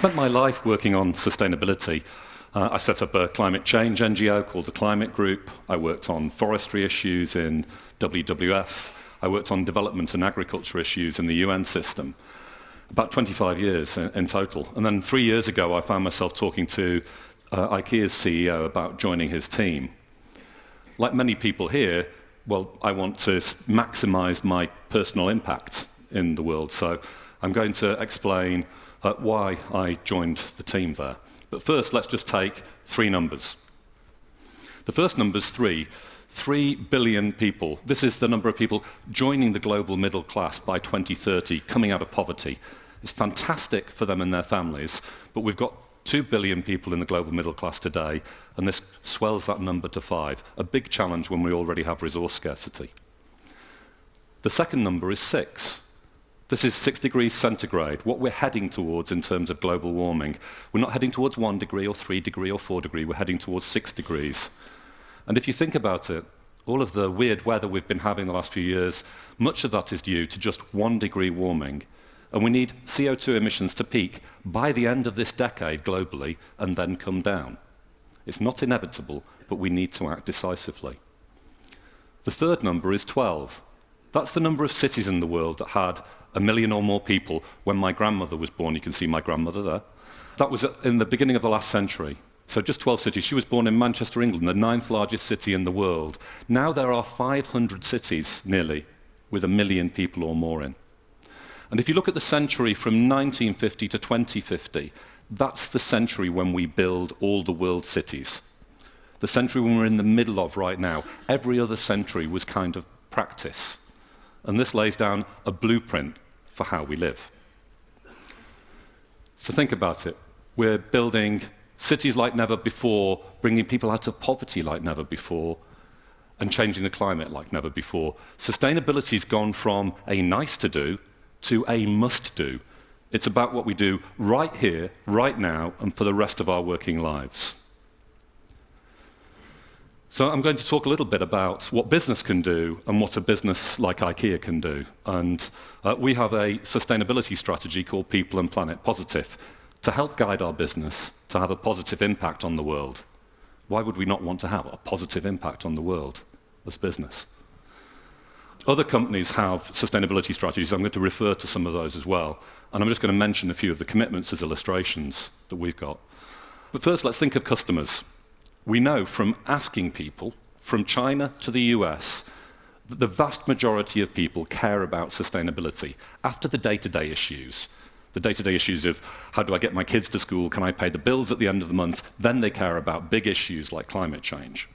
spent my life working on sustainability. I set up a climate change NGO called the Climate Group. I worked on forestry issues in WWF. I worked on development and agriculture issues in the UN system. About 25 years in total. And then 3 years ago, I found myself talking to IKEA's CEO about joining his team. Like many people here, well, I want to maximize my personal impact in the world. So I'm going to explain why I joined the team there. But first, let's just take three numbers. The first number is 3. 3 billion people. This is the number of people joining the global middle class by 2030, coming out of poverty. It's fantastic for them and their families, but we've got 2 billion people in the global middle class today, and this swells that number to 5, a big challenge when we already have resource scarcity. The second number is 6. This is 6 degrees centigrade, what we're heading towards in terms of global warming. We're not heading towards 1 degree or 3 degree or 4 degree, we're heading towards 6 degrees. And if you think about it, all of the weird weather we've been having the last few years, much of that is due to just 1 degree warming. And we need CO2 emissions to peak by the end of this decade globally and then come down. It's not inevitable, but we need to act decisively. The third number is 12. That's the number of cities in the world that had 1 million or more people when my grandmother was born. You can see my grandmother there. That was in the beginning of the last century. So just 12 cities. She was born in Manchester, England, the 9th largest city in the world. Now there are 500 cities, nearly, with 1 million people or more in. And if you look at the century from 1950 to 2050, that's the century when we build all the world's cities. The century when we're in the middle of right now. Every other century was kind of practice. And this lays down a blueprint for how we live. So think about it. We're building cities like never before, bringing people out of poverty like never before, and changing the climate like never before. Sustainability's gone from a nice to do to a must do. It's about what we do right here, right now, and for the rest of our working lives. So I'm going to talk a little bit about what business can do and what a business like IKEA can do. And we have a sustainability strategy called People and Planet Positive to help guide our business to have a positive impact on the world. Why would we not want to have a positive impact on the world as business? Other companies have sustainability strategies. I'm going to refer to some of those as well. And I'm just going to mention a few of the commitments as illustrations that we've got. But first, let's think of customers. We know from asking people, from China to the US, that the vast majority of people care about sustainability after the day-to-day issues. The day-to-day issues of how do I get my kids to school, can I pay the bills at the end of the month, then they care about big issues like climate change.